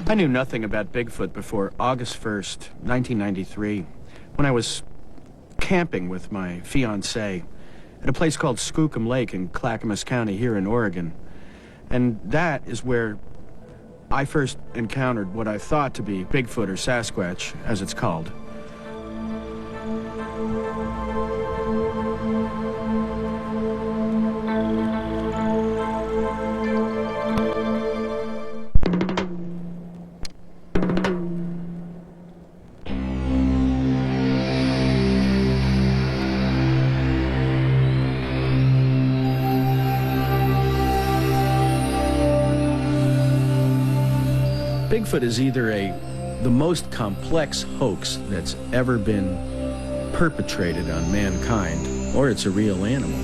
I knew nothing about Bigfoot before August 1st, 1993, when I was camping with my fiancée at a place called Skookum Lake in Clackamas County here in Oregon. And that is where I first encountered what I thought to be Bigfoot or Sasquatch, as it's called. Bigfoot is either the most complex hoax that's ever been perpetrated on mankind, or it's a real animal.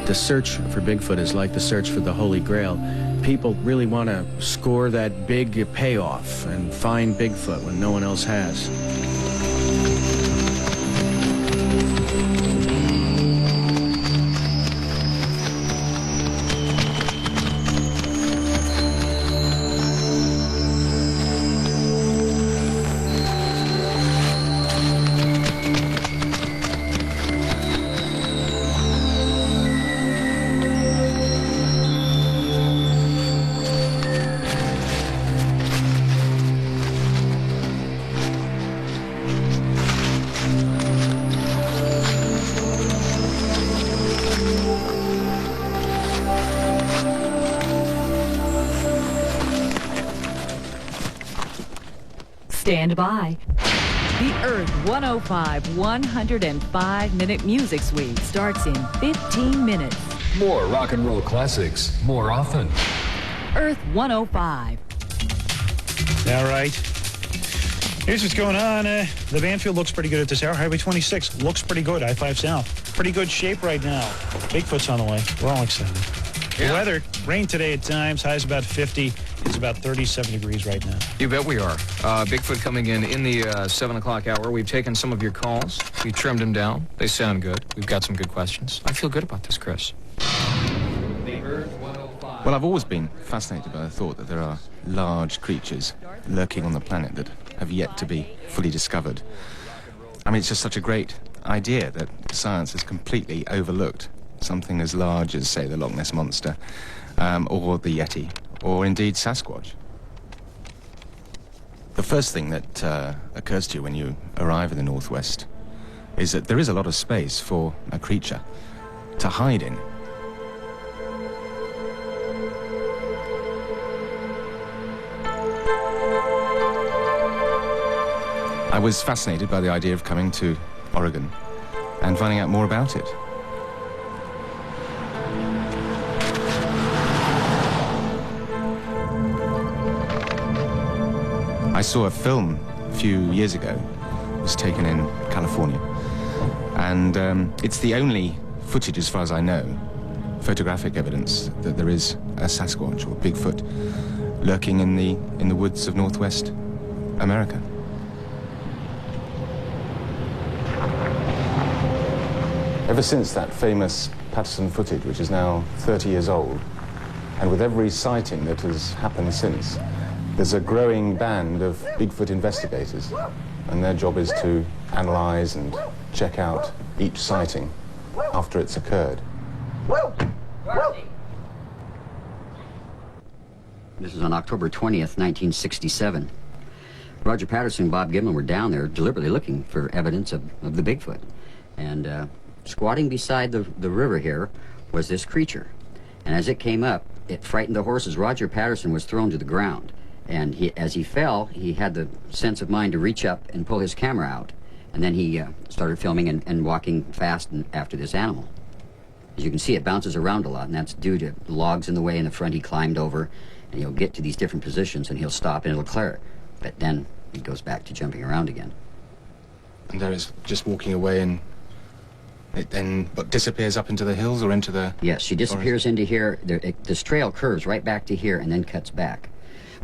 The search for Bigfoot is like the search for the Holy Grail. People really want to score that big payoff and find Bigfoot when no one else has. Stand by. The Earth 105 105-minute music suite starts in 15 minutes. More rock and roll classics, more often. Earth 105. All right. Here's what's going on. The Banfield looks pretty good at this hour. Highway 26 looks pretty good. I-5 South. Pretty good shape right now. Bigfoot's on the way. We're all excited. Yeah. The weather, rain today at times. Highs about 50. It's about 37 degrees right now. You bet we are. Bigfoot coming in the 7 o'clock hour. We've taken some of your calls. We trimmed them down. They sound good. We've got some good questions. I feel good about this, Chris. Well, I've always been fascinated by the thought that there are large creatures lurking on the planet that have yet to be fully discovered. I mean, it's just such a great idea that science has completely overlooked something as large as, say, the Loch Ness Monster, or the Yeti, or indeed Sasquatch. The first thing that occurs to you when you arrive in the Northwest is that there is a lot of space for a creature to hide in. I was fascinated by the idea of coming to Oregon and finding out more about it. I saw a film a few years ago. It was taken in California. And it's the only footage, as far as I know, photographic evidence that there is a Sasquatch or Bigfoot lurking in the woods of Northwest America. Ever since that famous Patterson footage, which is now 30 years old, and with every sighting that has happened since, there's a growing band of Bigfoot investigators, and their job is to analyze and check out each sighting after it's occurred. This is on October 20th, 1967. Roger Patterson and Bob Gimlin were down there deliberately looking for evidence of the Bigfoot. And squatting beside the river here was this creature. And as it came up, it frightened the horses. Roger Patterson was thrown to the ground. And as he fell, he had the sense of mind to reach up and pull his camera out. And then he started filming and walking fast after this animal. As you can see, it bounces around a lot, and that's due to logs in the way in the front he climbed over. And he'll get to these different positions, and he'll stop, and it'll clear. But then he goes back to jumping around again. And there is just walking away, and it then disappears up into the hills or into the... Yes, she disappears into here. This trail curves right back to here and then cuts back.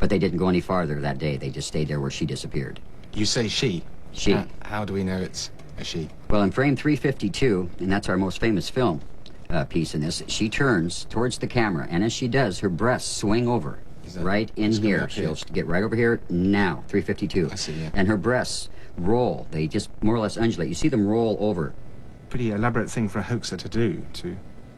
But they didn't go any farther that day. They just stayed there where she disappeared. You say she? She. How do we know it's a she? Well, in frame 352, and that's our most famous film, piece in this. She turns towards the camera, and as she does, her breasts swing over. Right in it's coming here. up here. She'll get right over here now, 352. I see, yeah. And her breasts roll. They just more or less undulate. You see them roll over. Pretty elaborate thing for a hoaxer to do, to...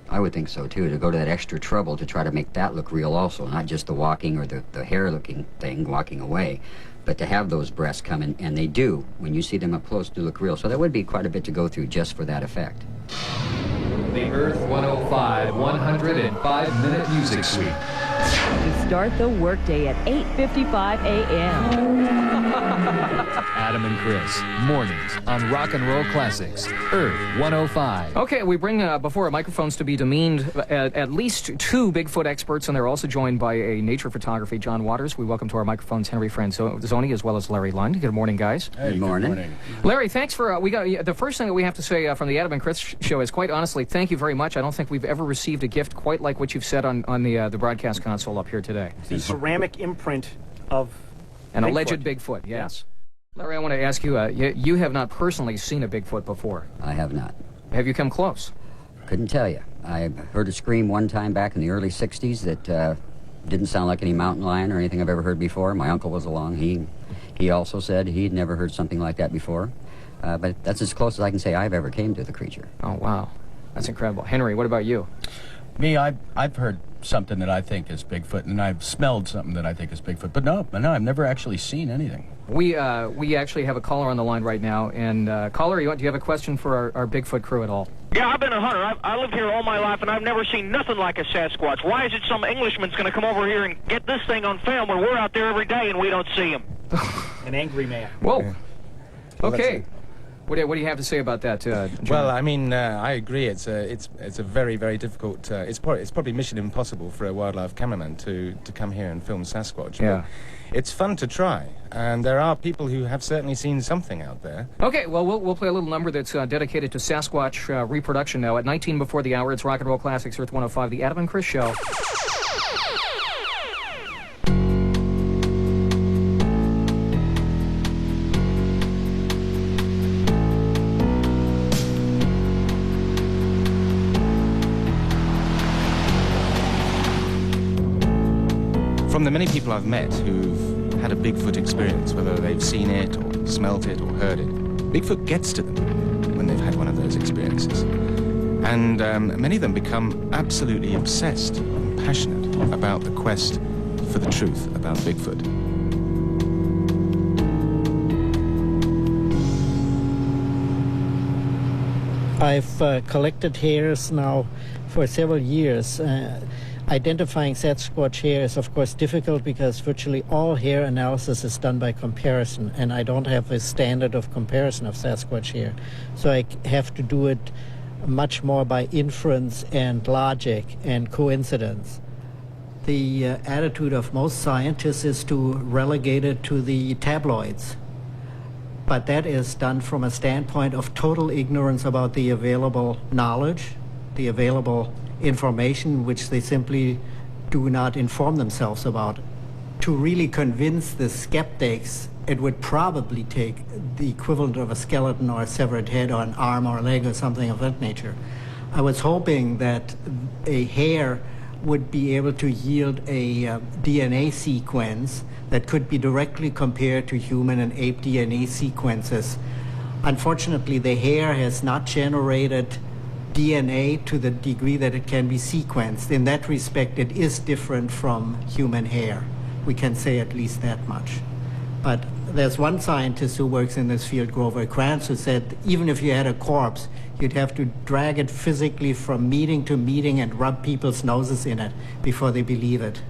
I would think so, too, to go to that extra trouble to try to make that look real also, not just the walking or the hair-looking thing walking away, but to have those breasts come in, and they do, when you see them up close, do look real. So that would be quite a bit to go through just for that effect. The Earth 105 105-minute music suite. To start the workday at 8:55 a.m. Adam and Chris, mornings on Rock and Roll Classics, Earth 105. Okay, we bring before our microphones to be demeaned at least two Bigfoot experts, and they're also joined by a nature photography, John Waters. We welcome to our microphones Henry Franzoni as well as Larry Lund. Good morning, guys. Hey, Good morning. Larry, thanks for we got the first thing that we have to say from the Adam and Chris show is quite honestly, thank you very much. I don't think we've ever received a gift quite like what you've said on the broadcast console up here today. The ceramic imprint of An Bigfoot. alleged Bigfoot, yes. Larry, I want to ask you, you have not personally seen a Bigfoot before. I have not. Have you come close? Couldn't tell you. I heard a scream one time back in the early 60s that didn't sound like any mountain lion or anything I've ever heard before. My uncle was along. He also said he'd never heard something like that before. But that's as close as I can say I've ever came to the creature. Oh, wow. That's incredible. Henry, what about you? Me, I've heard something that I think is Bigfoot, and I've smelled something that I think is Bigfoot. But no, I've never actually seen anything. We actually have a caller on the line right now. And caller, do you have a question for our Bigfoot crew at all? Yeah, I've been a hunter. I lived here all my life, and I've never seen nothing like a Sasquatch. Why is it some Englishman's going to come over here and get this thing on film when we're out there every day and we don't see him? an angry man. Whoa. Okay. What do you have to say about that, John? Well, I mean, I agree. It's a very, very difficult. It's probably mission impossible for a wildlife cameraman to come here and film Sasquatch. Yeah. But it's fun to try, and there are people who have certainly seen something out there. Okay, well, we'll play a little number that's dedicated to Sasquatch reproduction now. At 19 before the hour, it's Rock and Roll Classics, Earth 105, the Adam and Chris Show. From the many people I've met who've had a Bigfoot experience, whether they've seen it or smelt it or heard it, Bigfoot gets to them when they've had one of those experiences. And many of them become absolutely obsessed and passionate about the quest for the truth about Bigfoot. I've collected hairs now for several years. Identifying Sasquatch hair is, of course, difficult because virtually all hair analysis is done by comparison, and I don't have a standard of comparison of Sasquatch hair. So I have to do it much more by inference and logic and coincidence. The attitude of most scientists is to relegate it to the tabloids. But that is done from a standpoint of total ignorance about the available knowledge, the available information which they simply do not inform themselves about. To really convince the skeptics, it would probably take the equivalent of a skeleton or a severed head or an arm or a leg or something of that nature. I was hoping that a hair would be able to yield a DNA sequence that could be directly compared to human and ape DNA sequences. Unfortunately, the hair has not generated DNA to the degree that it can be sequenced. In that respect, it is different from human hair. We can say at least that much. But there's one scientist who works in this field, Grover Krantz, who said even if you had a corpse, you'd have to drag it physically from meeting to meeting and rub people's noses in it before they believe it.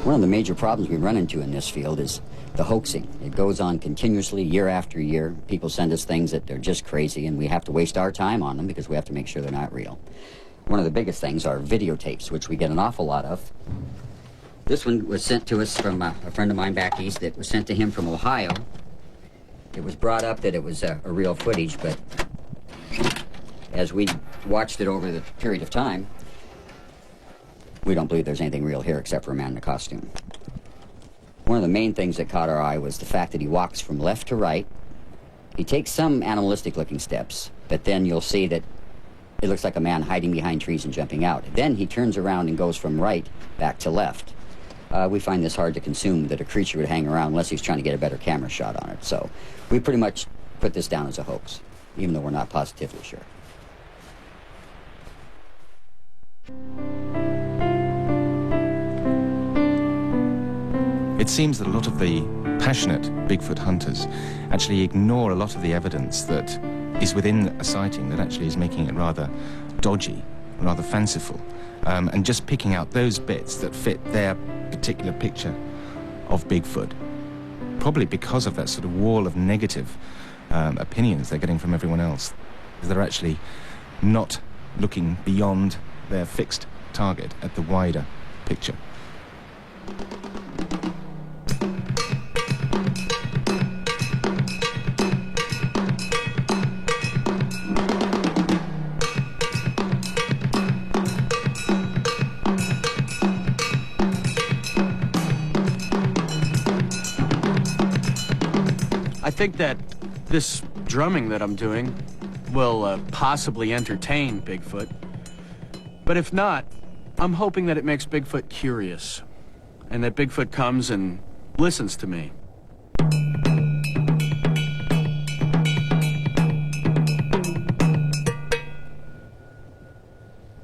One of the major problems we run into in this field is the hoaxing. It goes on continuously, year after year. People send us things that they're just crazy, and we have to waste our time on them because we have to make sure they're not real. One of the biggest things are videotapes, which we get an awful lot of. This one was sent to us from a friend of mine back east. It was sent to him from Ohio. It was brought up that it was a real footage, but as we watched it over the period of time, we don't believe there's anything real here except for a man in a costume. One of the main things that caught our eye was the fact that he walks from left to right. He takes some animalistic-looking steps, but then you'll see that it looks like a man hiding behind trees and jumping out. Then he turns around and goes from right back to left. We find this hard to consume, that a creature would hang around unless he was trying to get a better camera shot on it. So we pretty much put this down as a hoax, even though we're not positively sure. It seems that a lot of the passionate Bigfoot hunters actually ignore a lot of the evidence that is within a sighting that actually is making it rather dodgy, rather fanciful, and just picking out those bits that fit their particular picture of Bigfoot. Probably because of that sort of wall of negative opinions they're getting from everyone else. They're actually not looking beyond their fixed target at the wider picture. I think that this drumming that I'm doing will possibly entertain Bigfoot. But if not, I'm hoping that it makes Bigfoot curious, and that Bigfoot comes and listens to me.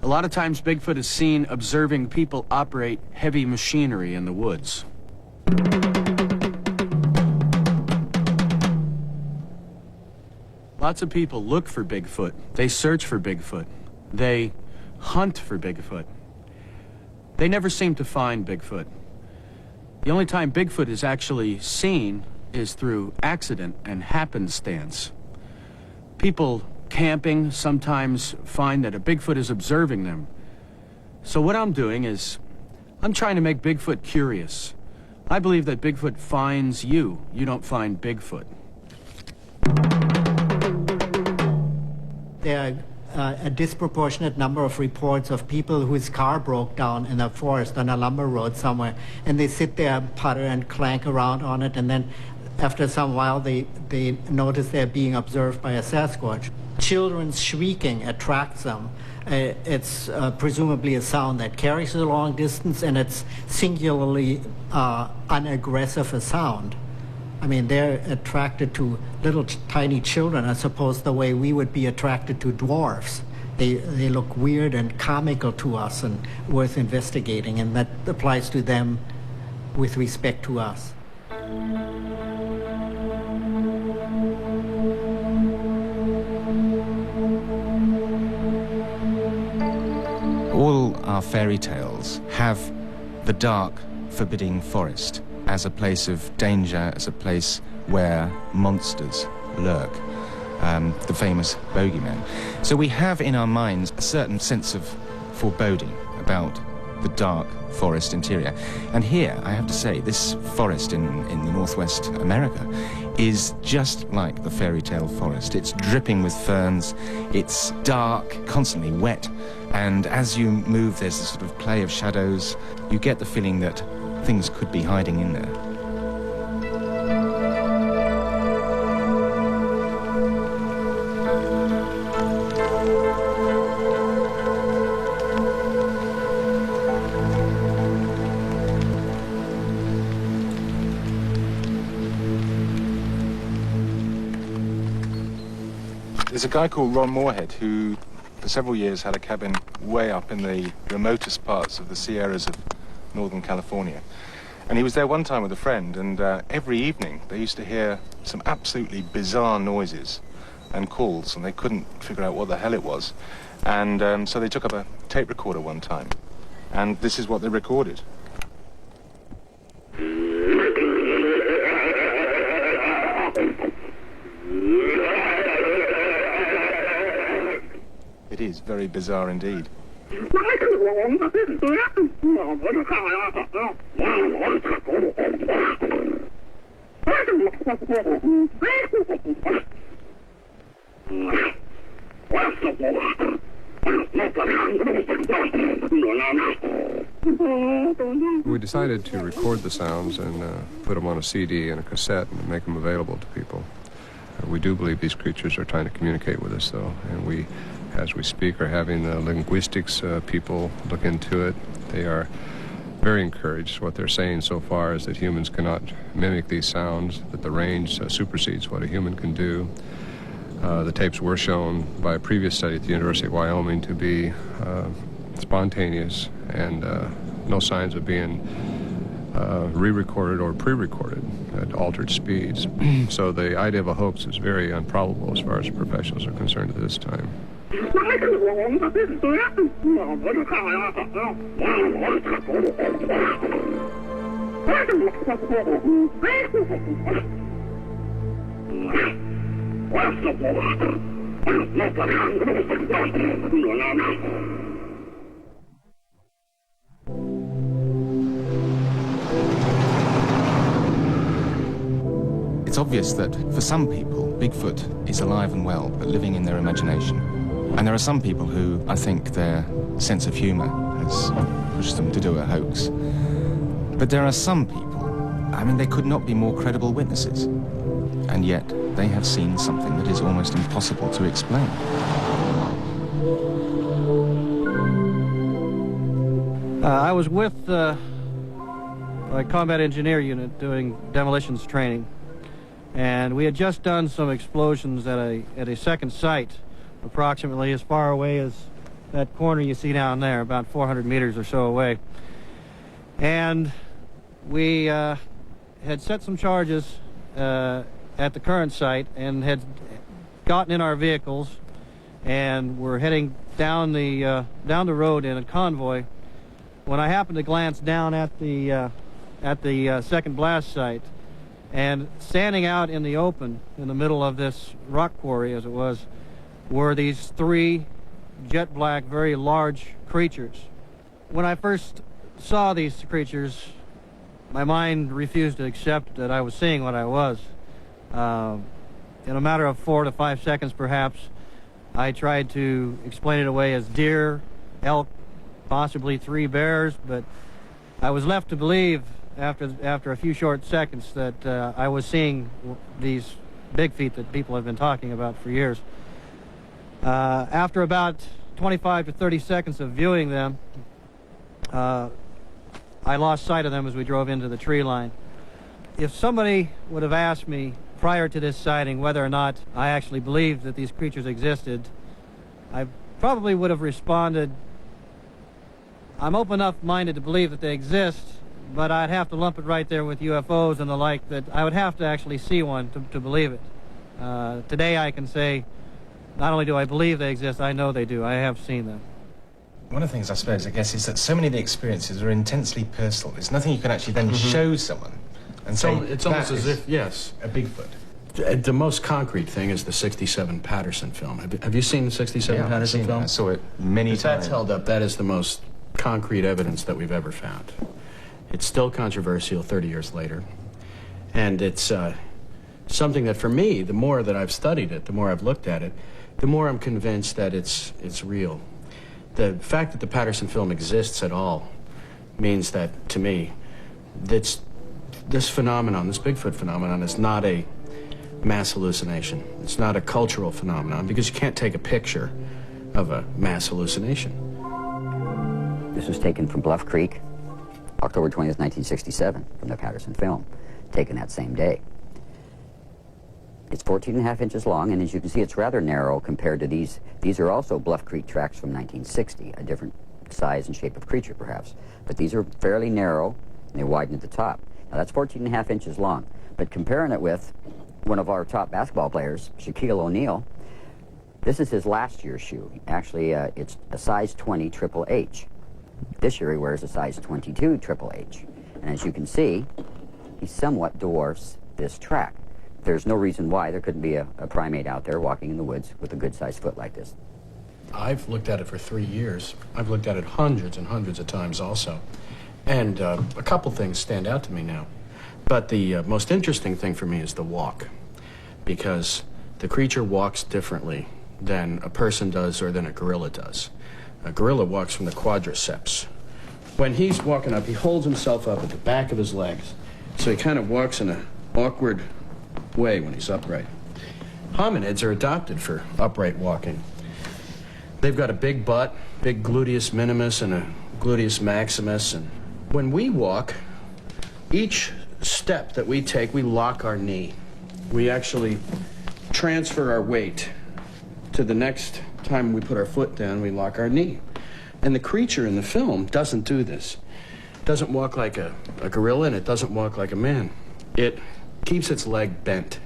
A lot of times Bigfoot is seen observing people operate heavy machinery in the woods. Lots of people look for Bigfoot. They search for Bigfoot. They hunt for Bigfoot. They never seem to find Bigfoot. The only time Bigfoot is actually seen is through accident and happenstance. People camping sometimes find that a Bigfoot is observing them. So what I'm doing is, I'm trying to make Bigfoot curious. I believe that Bigfoot finds you. You don't find Bigfoot. There are a disproportionate number of reports of people whose car broke down in a forest on a lumber road somewhere, and they sit there, putter and clank around on it, and then after some while they notice they're being observed by a Sasquatch. Children's shrieking attracts them. It's presumably a sound that carries a long distance, and it's singularly unaggressive a sound. I mean, they're attracted to little tiny children, I suppose, the way we would be attracted to dwarfs. They look weird and comical to us and worth investigating, and that applies to them with respect to us. All our fairy tales have the dark, forbidding forest as a place of danger, as a place where monsters lurk, the famous bogeyman. So we have in our minds a certain sense of foreboding about the dark forest interior. And here, I have to say, this forest in northwest America is just like the fairy tale forest. It's dripping with ferns, it's dark, constantly wet, and as you move, there's this sort of play of shadows. You get the feeling that things could be hiding in there. There's a guy called Ron Moorhead who, for several years, had a cabin way up in the remotest parts of the Sierras of Northern California. And he was there one time with a friend, and every evening they used to hear some absolutely bizarre noises and calls, and they couldn't figure out what the hell it was. And so they took up a tape recorder one time, and this is what they recorded. It is very bizarre indeed. We decided to record the sounds and put them on a CD and a cassette and make them available to people. We do believe these creatures are trying to communicate with us, though, and we, as we speak, are having linguistics people look into it. They are very encouraged. What they're saying so far is that humans cannot mimic these sounds, that the range supersedes what a human can do. The tapes were shown by a previous study at the University of Wyoming to be spontaneous and no signs of being re-recorded or pre-recorded at altered speeds. So the idea of a hoax is very improbable as far as professionals are concerned at this time. It's obvious that for some people, Bigfoot is alive and well, but living in their imagination. And there are some people who, I think, their sense of humor has pushed them to do a hoax. But there are some people, I mean, they could not be more credible witnesses. And yet, they have seen something that is almost impossible to explain. I was with a combat engineer unit doing demolitions training, and we had just done some explosions at a second site, approximately as far away as that corner you see down there, about 400 meters or so away. And we had set some charges at the current site and had gotten in our vehicles and were heading down the road in a convoy when I happened to glance down at the second blast site, and standing out in the open in the middle of this rock quarry, as it was, were these three jet black, very large creatures. When I first saw these creatures, my mind refused to accept that I was seeing what I was. In a matter of 4 to 5 seconds, perhaps, I tried to explain it away as deer, elk, possibly 3 bears, but I was left to believe after a few short seconds that I was seeing these big feet that people have been talking about for years. After about 25 to 30 seconds of viewing them, I lost sight of them as we drove into the tree line. If somebody would have asked me prior to this sighting whether or not I actually believed that these creatures existed, I probably would have responded, I'm open enough-minded to believe that they exist, but I'd have to lump it right there with UFOs and the like, that I would have to actually see one to believe it. Today I can say, not only do I believe they exist, I know they do. I have seen them. One of the things, I suppose, I guess, is that so many of the experiences are intensely personal. There's nothing you can actually then show someone and say, It's almost as if, yes, a Bigfoot. The most concrete thing is the 67 Patterson film. Have you seen the 67 Patterson film? I saw it many times. That's held up. That is the most concrete evidence that we've ever found. It's still controversial 30 years later. And it's something that, for me, the more that I've studied it, the more I've looked at it, the more I'm convinced that it's real. The fact that the Patterson film exists at all means that, to me, this phenomenon, this Bigfoot phenomenon, is not a mass hallucination. It's not a cultural phenomenon, because you can't take a picture of a mass hallucination. This was taken from Bluff Creek, October 20th, 1967, from the Patterson film, taken that same day. It's 14.5 inches long, and as you can see, it's rather narrow compared to these. These are also Bluff Creek tracks from 1960, a different size and shape of creature, perhaps. But these are fairly narrow, and they widen at the top. Now, that's 14.5 inches long. But comparing it with one of our top basketball players, Shaquille O'Neal, this is his last year's shoe. Actually, it's a size 20 Triple H. This year he wears a size 22 Triple H. And as you can see, he somewhat dwarfs this track. There's no reason why there couldn't be a primate out there walking in the woods with a good-sized foot like this. I've looked at it for 3 years. I've looked at it hundreds and hundreds of times also. And a couple things stand out to me now. But the most interesting thing for me is the walk, because the creature walks differently than a person does or than a gorilla does. A gorilla walks from the quadriceps When he's walking up, he holds himself up at the back of his legs. So he kind of walks in an awkward way when he's upright. Hominids are adopted for upright walking. They've got a big butt, big gluteus minimus and a gluteus maximus. And when we walk, each step that we take, we lock our knee. We actually transfer our weight to the next time we put our foot down, we lock our knee. And the creature in the film doesn't do this. It doesn't walk like a gorilla, and it doesn't walk like a man. It keeps its leg bent.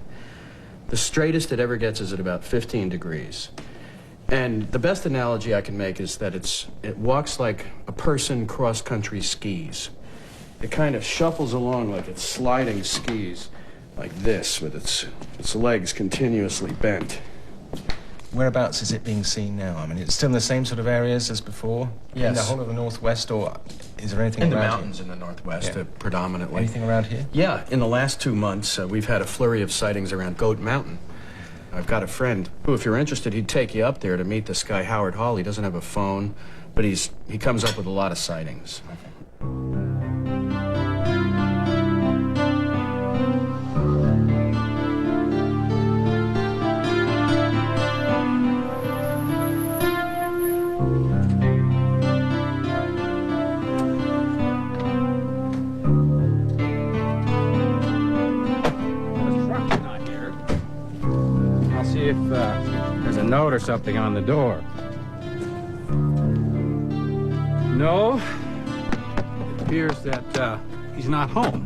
The straightest it ever gets is at about 15 degrees. And the best analogy I can make is that it walks like a person cross-country skis. It kind of shuffles along like it's sliding skis, like this, with its legs continuously bent. Whereabouts is it being seen now? I mean, it's still in the same sort of areas as before? Yes. In the whole of the Northwest, or is there anything in the around mountains here? in the Northwest, Yeah. Predominantly. Anything around here? Yeah, in the last 2 months, we've had a flurry of sightings around Goat Mountain. I've got a friend who, if you're interested, he'd take you up there to meet this guy, Howard Hall. He doesn't have a phone, but he comes up with a lot of sightings. If there's a note or something on the door. No. It appears that he's not home.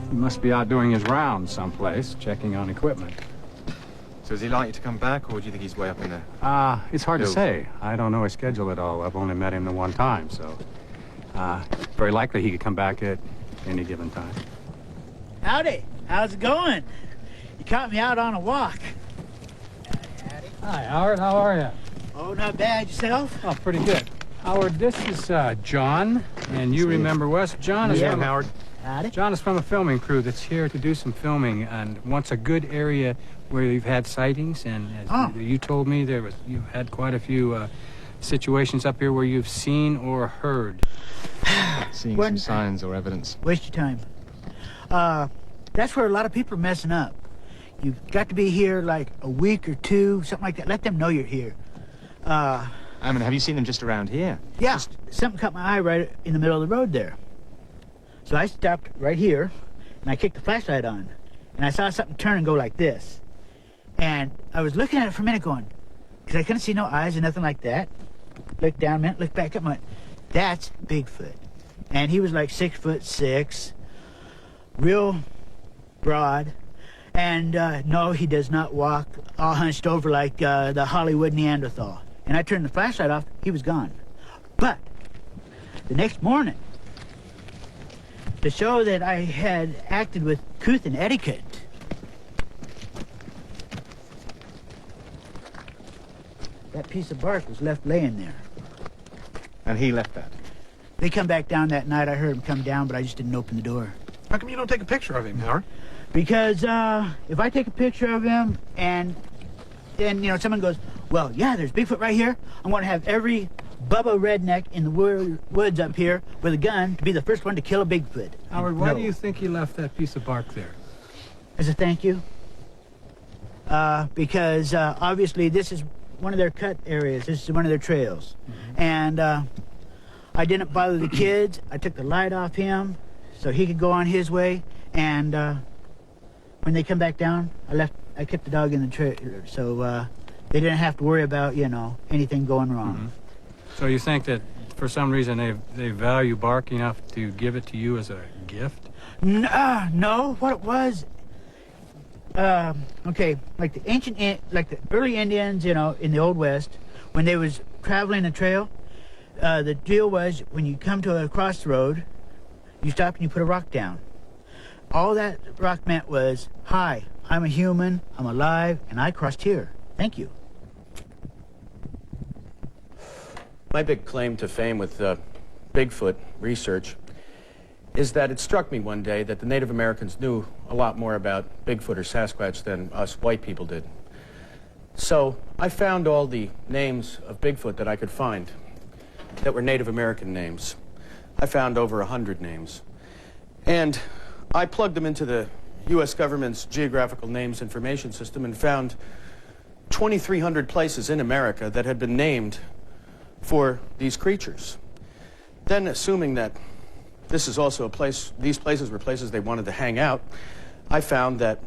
He must be out doing his rounds someplace, checking on equipment. So is he likely to come back, or do you think he's way up in there? It's hard to Hills. say. I don't know his schedule at all. I've only met him the one time, so very likely he could come back at any given time. Howdy. How's it going? You caught me out on a walk. Hi, Howard. How are you? Oh, not bad. Yourself? Oh, pretty good. Howard, this is John, and you remember Wes. John is from Howard. Howdy. John is from a filming crew that's here to do some filming and wants a good area where you've had sightings. And as you told me, you had quite a few situations up here where you've seen or heard. Seeing some signs or evidence. Waste your time. That's where a lot of people are messing up. You've got to be here like a week or two, something like that. Let them know you're here. I mean, have you seen them just around here? Yeah, something caught my eye right in the middle of the road there. So I stopped right here, and I kicked the flashlight on. And I saw something turn and go like this. And I was looking at it for a minute going, because I couldn't see no eyes or nothing like that. Looked down a minute, looked back up, and went, that's Bigfoot. And he was like 6'6", real broad. And no, he does not walk all hunched over like the Hollywood Neanderthal. And I turned the flashlight off, he was gone. But the next morning, to show that I had acted with couth and etiquette, that piece of bark was left laying there. And he left that? They come back down that night. I heard him come down, but I just didn't open the door. How come you don't take a picture of him, Howard? Because if I take a picture of him and then, someone goes, well, yeah, there's Bigfoot right here, I'm going to have every Bubba redneck in the woods up here with a gun to be the first one to kill a Bigfoot. Howard, why do you think he left that piece of bark there? As a thank you. Because obviously this is one of their cut areas. This is one of their trails. Mm-hmm. And I didn't bother the kids. I took the light off him so he could go on his way. And when they come back down, I kept the dog in the trailer, so they didn't have to worry about, anything going wrong. Mm-hmm. So you think that for some reason they value bark enough to give it to you as a gift? No, what it was, okay, like the early Indians, in the Old West, when they was traveling a trail, the deal was when you come to a crossroad, you stop and you put a rock down. All that rock meant was, hi, I'm a human, I'm alive, and I crossed here. Thank you. My big claim to fame with Bigfoot research is that it struck me one day that the Native Americans knew a lot more about Bigfoot or Sasquatch than us white people did. So I found all the names of Bigfoot that I could find that were Native American names. I found over 100 names. And I plugged them into the U.S. government's Geographical Names Information System and found 2,300 places in America that had been named for these creatures. Then, assuming that this is also a place, these places were places they wanted to hang out, I found that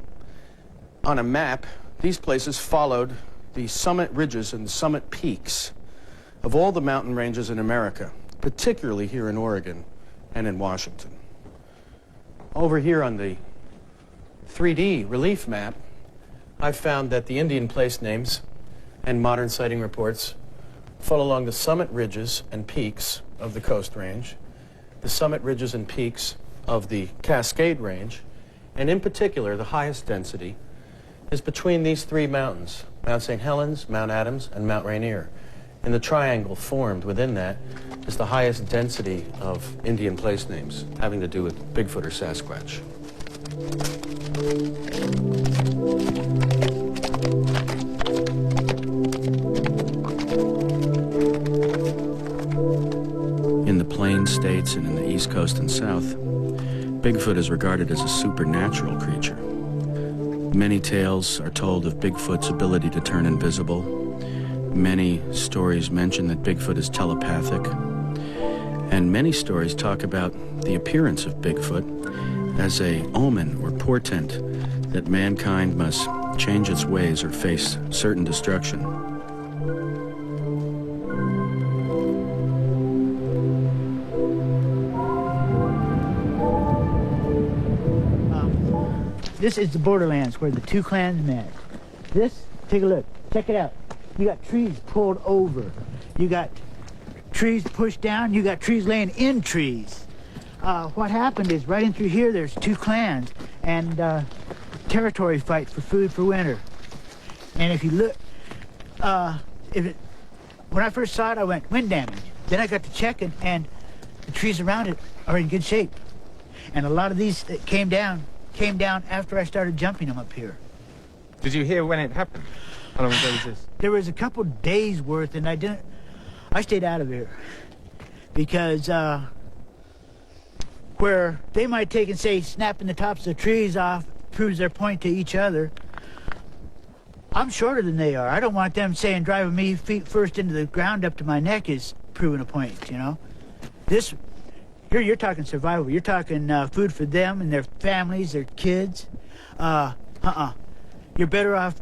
on a map, these places followed the summit ridges and summit peaks of all the mountain ranges in America, particularly here in Oregon and in Washington. Over here on the 3D relief map, I've found that the Indian place names and modern sighting reports fall along the summit ridges and peaks of the Coast Range, the summit ridges and peaks of the Cascade Range, and in particular, the highest density is between these three mountains, Mount St. Helens, Mount Adams, and Mount Rainier. And the triangle formed within that is the highest density of Indian place names having to do with Bigfoot or Sasquatch. In the Plains states and in the East Coast and South, Bigfoot is regarded as a supernatural creature. Many tales are told of Bigfoot's ability to turn invisible. Many stories mention that Bigfoot is telepathic. And many stories talk about the appearance of Bigfoot as an omen or portent that mankind must change its ways or face certain destruction. This is the borderlands where the two clans met. This, take a look, check it out. You got trees pulled over. You got trees pushed down. You got trees laying in trees. What happened is right in through here, there's two clans and territory fight for food for winter. And if you look, when I first saw it, I went wind damage. Then I got to checking, and the trees around it are in good shape. And a lot of these that came down after I started jumping them up here. Did you hear when it happened? How long ago was this? There was a couple days worth, and I stayed out of here because where they might take and say snapping the tops of the trees off proves their point to each other. I'm shorter than they are. I don't want them saying driving me feet first into the ground up to my neck is proving a point, you know. This, here you're talking survival. You're talking food for them and their families, their kids. You're better off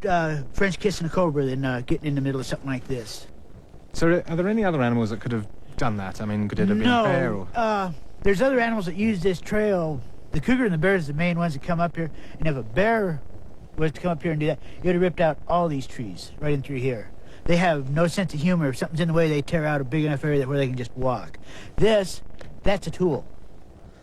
French kissing a cobra than getting in the middle of something like this. So are there any other animals that could have done that? I mean, could it have been a bear? Or... there's other animals that use this trail. The cougar and the bear is the main ones that come up here. And if a bear was to come up here and do that, it would have ripped out all these trees right in through here. They have no sense of humor. If something's in the way, they tear out a big enough area where they can just walk. This, that's a tool.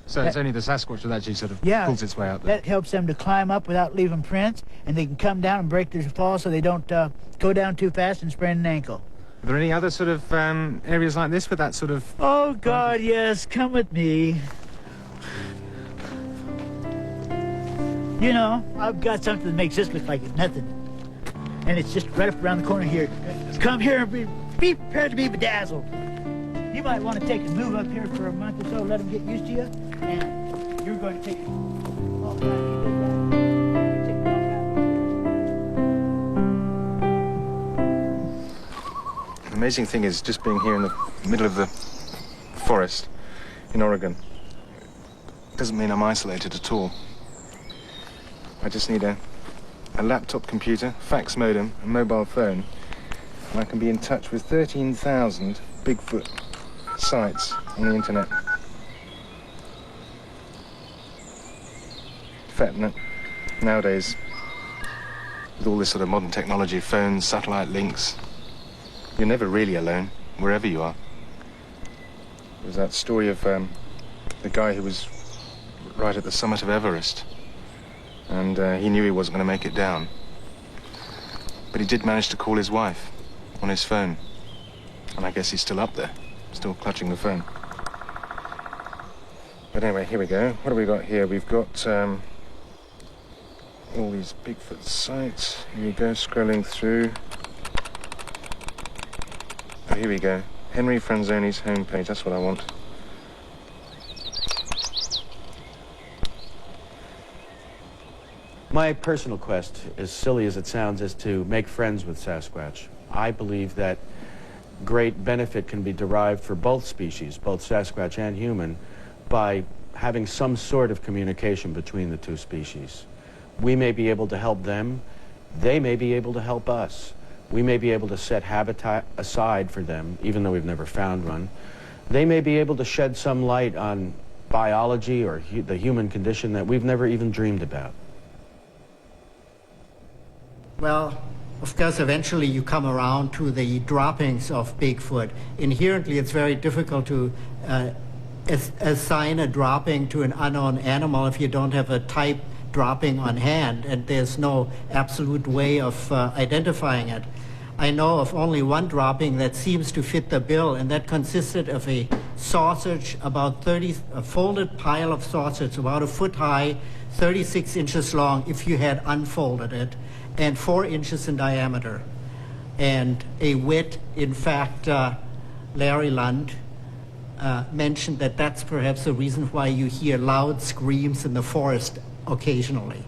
So it's only the Sasquatch that actually sort of pulls its way out there. That helps them to climb up without leaving prints, and they can come down and break their fall so they don't go down too fast and sprain an ankle. Are there any other sort of areas like this with that sort of... Oh, God, yes. Come with me. You know, I've got something that makes this look like it's nothing. And it's just right up around the corner here. Come here and be prepared to be bedazzled. You might want to take a move up here for a month or so, let them get used to you, and you're going to take all The amazing thing is just being here in the middle of the forest in Oregon doesn't mean I'm isolated at all. I just need a laptop computer, fax modem, a mobile phone, and I can be in touch with 13,000 Bigfoot sites on the internet. In fact, nowadays, with all this sort of modern technology, phones, satellite links, you're never really alone, wherever you are. There was that story of the guy who was right at the summit of Everest, and he knew he wasn't going to make it down. But he did manage to call his wife on his phone, and I guess he's still up there. Still clutching the phone. But anyway, here we go. What have we got here? We've got all these Bigfoot sites. Here we go, scrolling through. Oh, here we go. Henry Franzoni's homepage. That's what I want. My personal quest, as silly as it sounds, is to make friends with Sasquatch. I believe that great benefit can be derived for both species, both Sasquatch and human, by having some sort of communication between the two species. We may be able to help them, they may be able to help us. We may be able to set habitat aside for them, even though we've never found one. They may be able to shed some light on biology or the human condition that we've never even dreamed about. Well, of course, eventually you come around to the droppings of Bigfoot. Inherently, it's very difficult to assign a dropping to an unknown animal if you don't have a type dropping on hand, and there's no absolute way of identifying it. I know of only one dropping that seems to fit the bill, and that consisted of a sausage, a folded pile of sausage, about a foot high, 36 inches long if you had unfolded it, and 4 inches in diameter. And a wit, in fact, Larry Lund mentioned that that's perhaps the reason why you hear loud screams in the forest occasionally.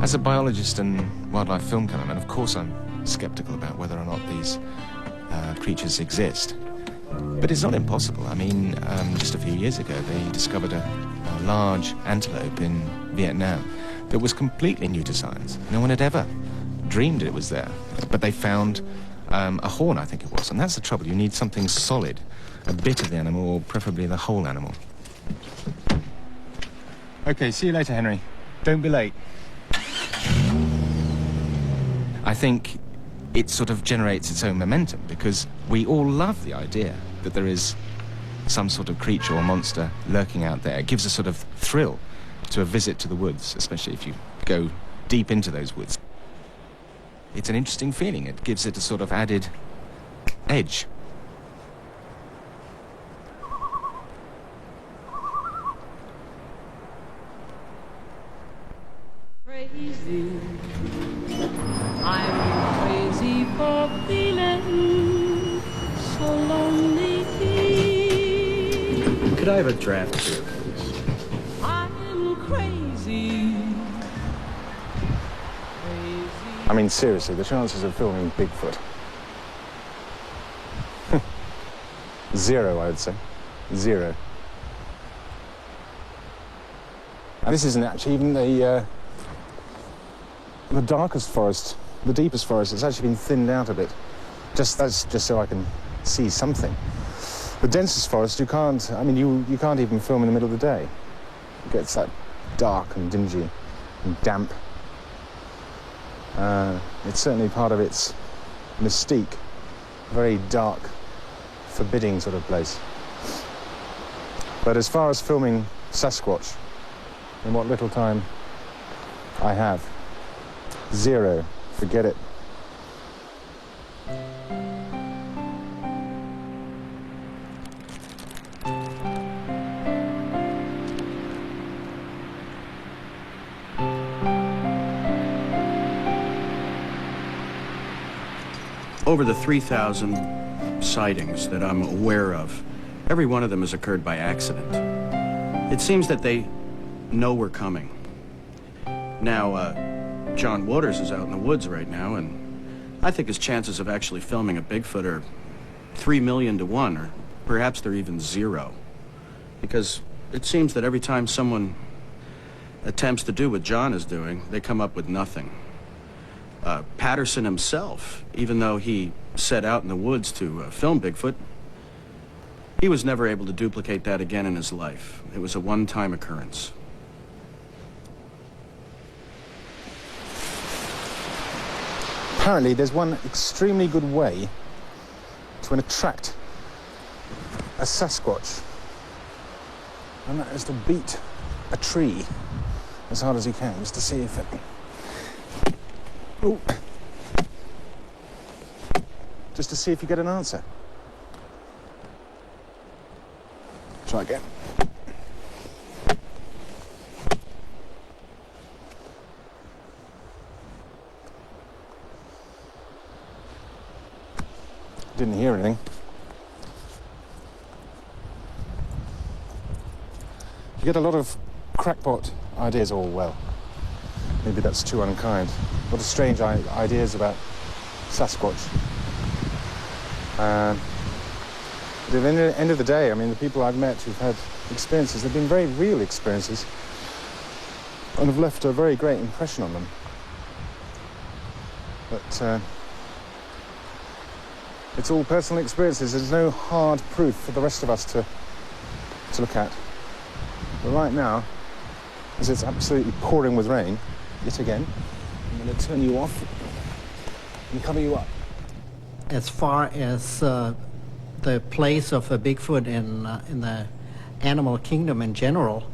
As a biologist and wildlife film cameraman, of course I'm skeptical about whether or not these creatures exist. But it's not impossible. I mean, just a few years ago, they discovered a large antelope in Vietnam that was completely new to science. No one had ever dreamed it was there. But they found a horn, I think it was. And that's the trouble. You need something solid, a bit of the animal, or preferably the whole animal. Okay, see you later, Henry. Don't be late. I think it sort of generates its own momentum because we all love the idea that there is some sort of creature or monster lurking out there. It gives a sort of thrill to a visit to the woods, especially if you go deep into those woods. It's an interesting feeling. It gives it a sort of added edge. Crazy. I'm crazy for feeling so lonely. Could I have a draft beer, please? I'm crazy. I mean, seriously, the chances of filming Bigfoot. 0, I would say. 0. And this isn't actually even the darkest forest, the deepest forest. It's actually been thinned out a bit. That's just so I can see something. The densest forest, you can't, I mean, you can't even film in the middle of the day. It gets that dark and dingy and damp. It's certainly part of its mystique. Very dark, forbidding sort of place. But as far as filming Sasquatch, in what little time I have, 0. Forget it. Over the 3,000 sightings that I'm aware of, every one of them has occurred by accident. It seems that they know we're coming. Now, John Waters is out in the woods right now, and I think his chances of actually filming a Bigfoot are 3 million to 1, or perhaps they're even 0. Because it seems that every time someone attempts to do what John is doing, they come up with nothing. Patterson himself, even though he set out in the woods to film Bigfoot, he was never able to duplicate that again in his life. It was a one-time occurrence. Apparently, there's one extremely good way to attract a Sasquatch. and that is to beat a tree as hard as you can, just to see if it... Ooh. Just to see if you get an answer. Try again. Didn't hear anything. You get a lot of crackpot ideas, all well. Maybe that's too unkind. A lot of strange ideas about Sasquatch. But at the end of the day, I mean, the people I've met who've had experiences, they've been very real experiences and have left a very great impression on them. But it's all personal experiences. There's no hard proof for the rest of us to look at. But right now, as it's absolutely pouring with rain, yet again, I'm going to turn you off and cover you up. As far as the place of a Bigfoot in the animal kingdom in general,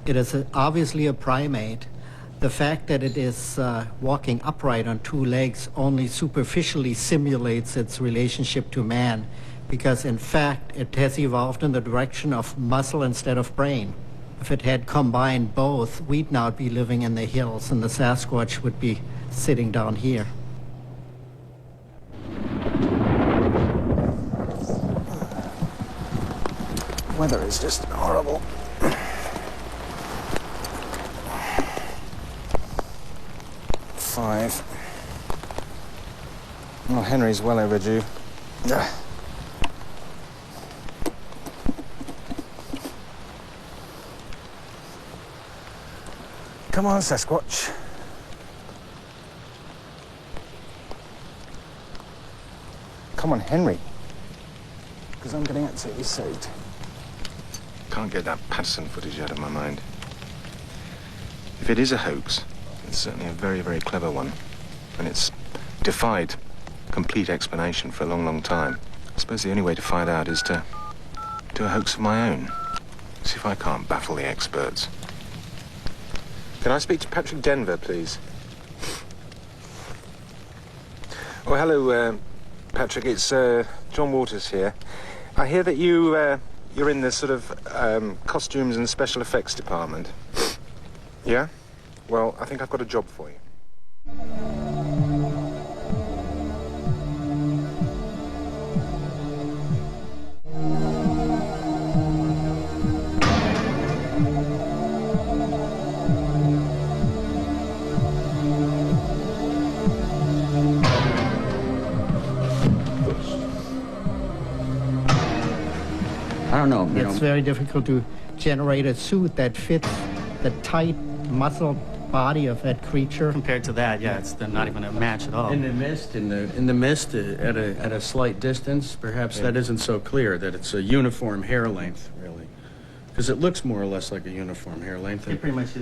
it is obviously a primate. The fact that it is walking upright on two legs only superficially simulates its relationship to man, because in fact it has evolved in the direction of muscle instead of brain. If it had combined both, we'd now be living in the hills and the Sasquatch would be sitting down here. Weather is just horrible. Five. Well, Henry's well overdue. Come on, Sasquatch. Come on, Henry. Because I'm getting absolutely soaked. Can't get that Patterson footage out of my mind. If it is a hoax, it's certainly a very, very clever one. And it's defied complete explanation for a long, long time. I suppose the only way to find out is to do a hoax of my own. See if I can't baffle the experts. Can I speak to Patrick Denver, please? Oh, hello, Patrick. It's John Waters here. I hear that you're in the sort of costumes and special effects department. Yeah? Well, I think I've got a job for you. I don't know. It's very difficult to generate a suit that fits the tight muscle body of that creature. Compared to that, yeah, it's not even a match at all. In the mist, at a slight distance, perhaps that isn't so clear that it's a uniform hair length, really, because it looks more or less like a uniform hair length. It pretty much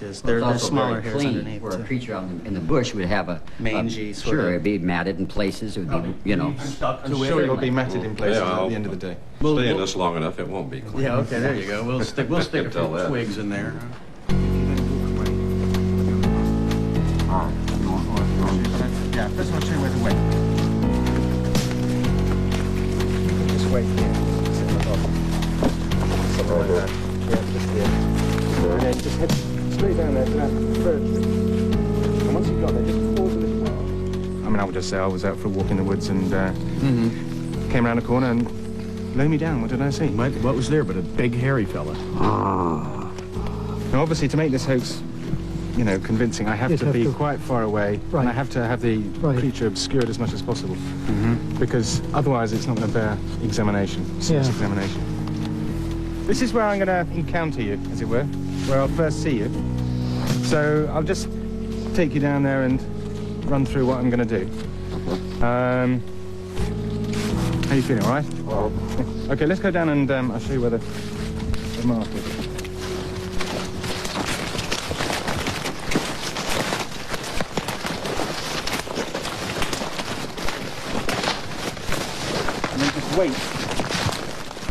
is. Well, There's smaller very hairs clean, underneath. where a too. creature out in the bush would have a mangy sort sure, of. it'd be matted in places. It would be, Stuck to I'm it. sure it'll be matted in places at the end of the day. Stay in this long enough, it won't be clean. Yeah, okay, there you go. We'll stick a few Tell that. twigs in there. Yeah, first I'll show you where to wait. Just wait here. Sit on the bottom. Something like that. Yeah, just here. And then just head straight down there to that bird tree. And once you've got there, just pause a little while. I mean, I would just say I was out for a walk in the woods and came around a corner and lay me down. What did I see? What was there but a big hairy fella? Now, obviously, to make this hoax, convincing, I have to be quite far away, Right. and I have to have the creature obscured as much as possible, because otherwise it's not going to bear examination, serious examination. This is where I'm going to encounter you, as it were, where I'll first see you. So I'll just take you down there and run through what I'm going to do. How are you feeling, all right? Okay, let's go down and I'll show you where the mark is.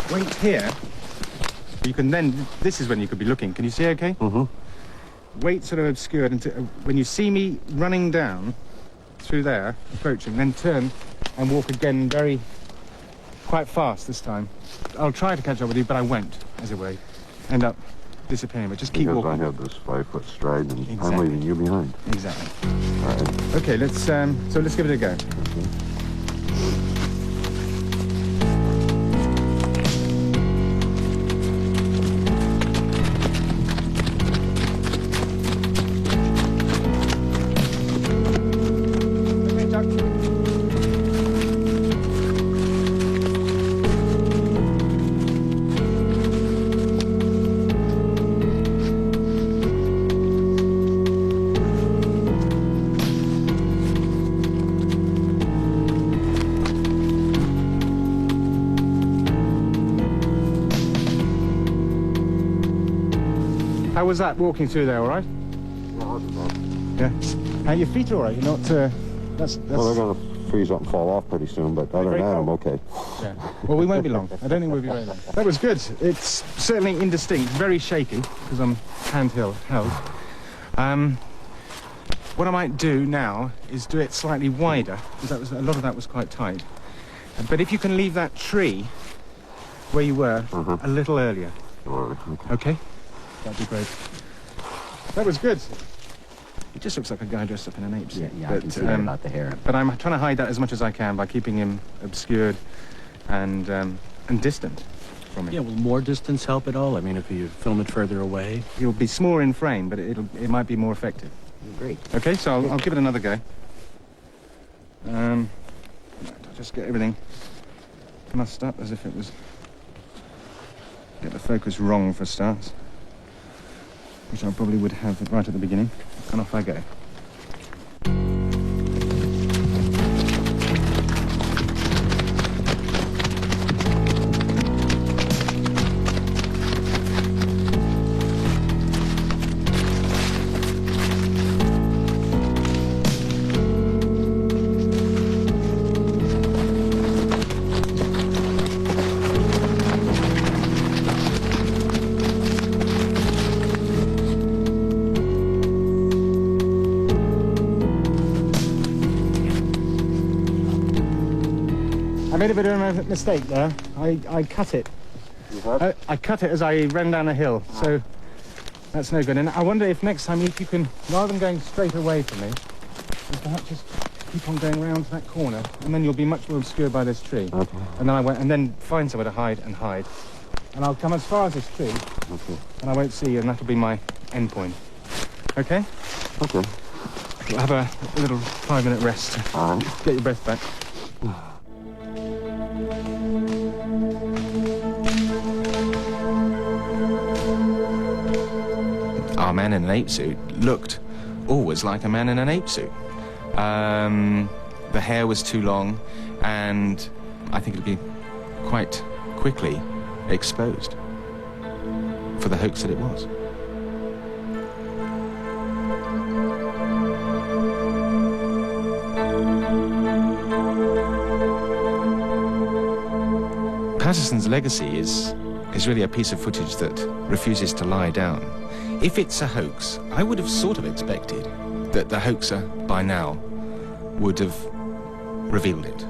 Wait here You can then, this is when you could be looking. Can you see okay? Mm-hmm. Wait sort of obscured until, when you see me running down through there, approaching, then turn and walk again quite fast this time. I'll try to catch up with you, but I won't, as it were. End up disappearing, but just keep because walking. I have this 5-foot stride and Exactly. I'm leaving you behind. Exactly. All right. Okay, let's give it a go. Okay. How was that walking through there, all right? Yeah. Your feet are all right? You're not, that's... Well, they're going to freeze up and fall off pretty soon, but other than that, I'm okay. Yeah. Well, we won't be long. I don't think we'll be very long. That was good. It's certainly indistinct, very shaky, because I'm handheld. What I might do now is do it slightly wider, because a lot of that was quite tight. But if you can leave that tree where you were a little earlier. Okay? That'd be great. That was good. He just looks like a guy dressed up in an ape suit. Yeah, I can see that about the hair. But I'm trying to hide that as much as I can by keeping him obscured and distant from me. Yeah, will more distance help at all? I mean, if you film it further away? He'll be smaller in frame, but it might be more effective. Great. Okay, so I'll give it another go. I'll just get everything mussed up as if it was... Get the focus wrong for starts, which I probably would have right at the beginning, and off I go. I made a bit of a mistake there. I cut it. I cut it as I ran down a hill, so that's no good. And I wonder if next time if you can, rather than going straight away from me, perhaps just keep on going round to that corner, and then you'll be much more obscured by this tree. Okay. And then find somewhere to hide. And I'll come as far as this tree, and I won't see you, and that'll be my end point. Okay? Okay. We'll have a little 5-minute rest. All right. Get your breath back. Our man in an ape suit looked always like a man in an ape suit. The hair was too long, and I think it'd be quite quickly exposed for the hoax that it was. Patterson's legacy is really a piece of footage that refuses to lie down. If it's a hoax, I would have sort of expected that the hoaxer, by now, would have revealed it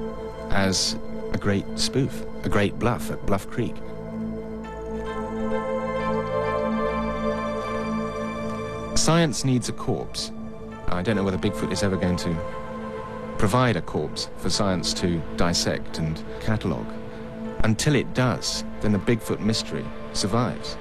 as a great spoof, a great bluff at Bluff Creek. Science needs a corpse. I don't know whether Bigfoot is ever going to provide a corpse for science to dissect and catalogue. Until it does, then the Bigfoot mystery survives.